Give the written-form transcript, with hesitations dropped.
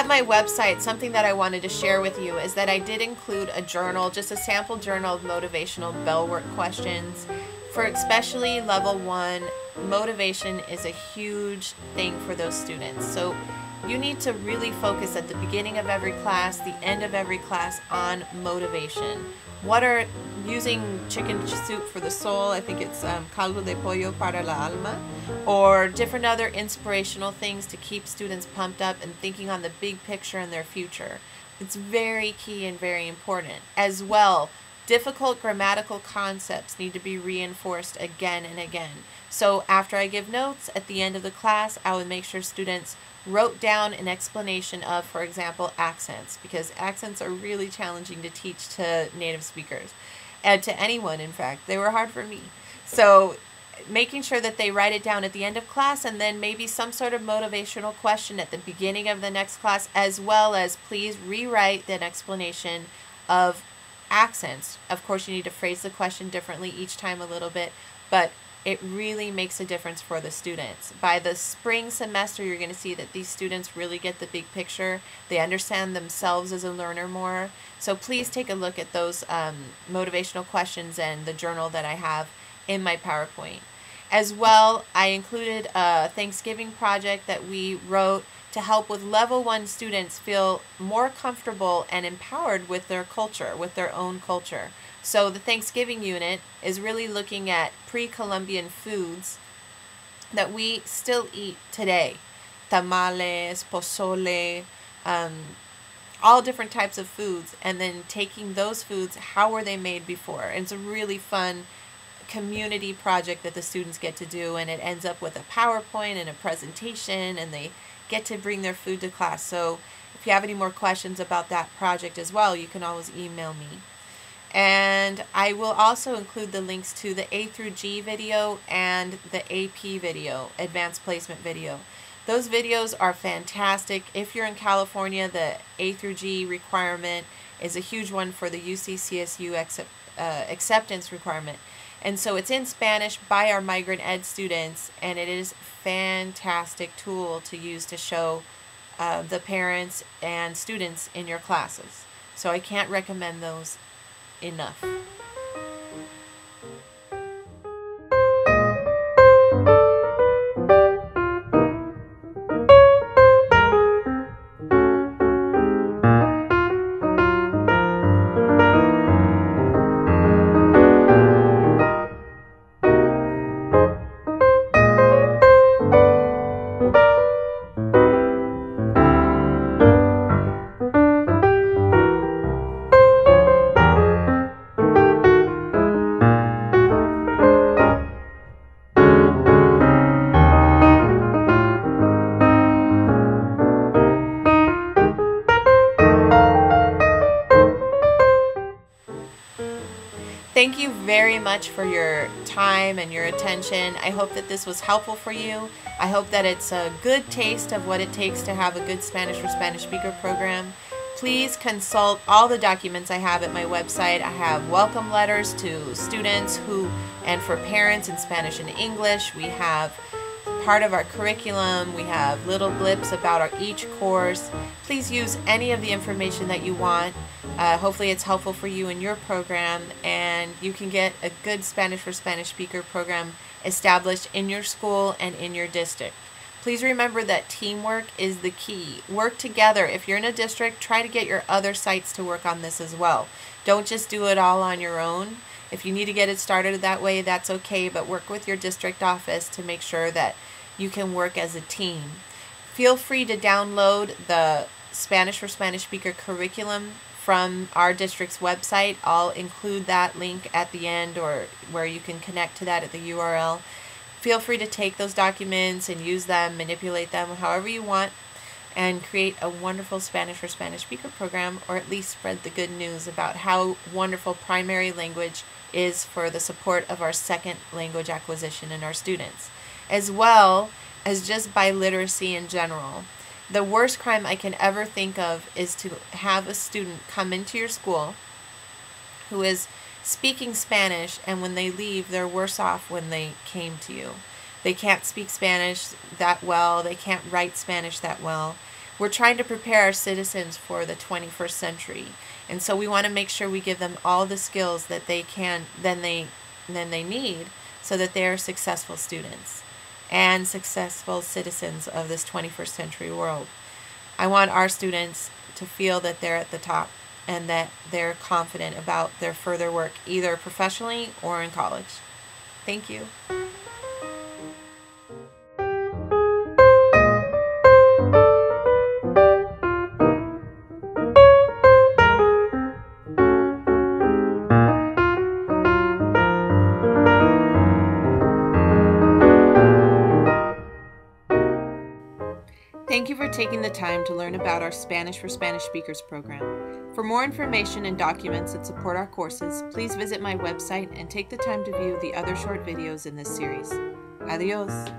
at my website, something that I wanted to share with you is that I did include a journal, just a sample journal of motivational bell work questions. For especially level 1, motivation is a huge thing for those students. So you need to really focus at the beginning of every class, the end of every class, on motivation. What are, using chicken soup for the soul, I think it's caldo de pollo para la alma, or different other inspirational things to keep students pumped up and thinking on the big picture in their future. It's very key and very important. As well, difficult grammatical concepts need to be reinforced again and again. So after I give notes at the end of the class, I would make sure students wrote down an explanation of, for example, accents, because accents are really challenging to teach to native speakers, and to anyone, in fact. They were hard for me. So making sure that they write it down at the end of class, and then maybe some sort of motivational question at the beginning of the next class, as well as please rewrite an explanation of accents. Of course, you need to phrase the question differently each time a little bit, but it really makes a difference for the students. By the spring semester, you're going to see that these students really get the big picture. They understand themselves as a learner more. So please take a look at those motivational questions and the journal that I have in my PowerPoint. As well, I included a Thanksgiving project that we wrote to help with level 1 students feel more comfortable and empowered with their culture, with their own culture. So the Thanksgiving unit is really looking at pre-Columbian foods that we still eat today. Tamales, pozole, all different types of foods, and then taking those foods, how were they made before? And it's a really fun community project that the students get to do, and it ends up with a PowerPoint and a presentation, and they get to bring their food to class. So if you have any more questions about that project as well, you can always email me. And I will also include the links to the A through G video and the AP video, Advanced Placement video. Those videos are fantastic. If you're in California, the A through G requirement is a huge one for the UC-CSU acceptance requirement. And so it's in Spanish by our migrant ed students, and it is a fantastic tool to use to show the parents and students in your classes. So I can't recommend those enough. Thank you very much for your time and your attention. I hope that this was helpful for you. I hope that it's a good taste of what it takes to have a good Spanish for Spanish speaker program. Please consult all the documents I have at my website. I have welcome letters to students and for parents in Spanish and English. We have part of our curriculum. We have little blips about each course. Please use any of the information that you want. Hopefully it's helpful for you in your program, and you can get a good Spanish for Spanish speaker program established in your school and in your district. Please remember that teamwork is the key. Work together. If you're in a district, try to get your other sites to work on this as well. Don't just do it all on your own. If you need to get it started that way, that's okay, but work with your district office to make sure that you can work as a team. Feel free to download the Spanish for Spanish speaker curriculum from our district's website. I'll include that link at the end, or where you can connect to that at the URL. Feel free to take those documents and use them, manipulate them however you want, and create a wonderful Spanish for Spanish speaker program, or at least spread the good news about how wonderful primary language is for the support of our second language acquisition in our students, as well as just biliteracy in general. The worst crime I can ever think of is to have a student come into your school who is speaking Spanish, and when they leave, they're worse off when they came to you. They can't speak Spanish that well. They can't write Spanish that well. We're trying to prepare our citizens for the 21st century, and so we want to make sure we give them all the skills that they need so that they are successful students and successful citizens of this 21st century world. I want our students to feel that they're at the top and that they're confident about their further work, either professionally or in college. Thank you. Thank you for taking the time to learn about our Spanish for Spanish Speakers program. For more information and documents that support our courses, please visit my website and take the time to view the other short videos in this series. Adios.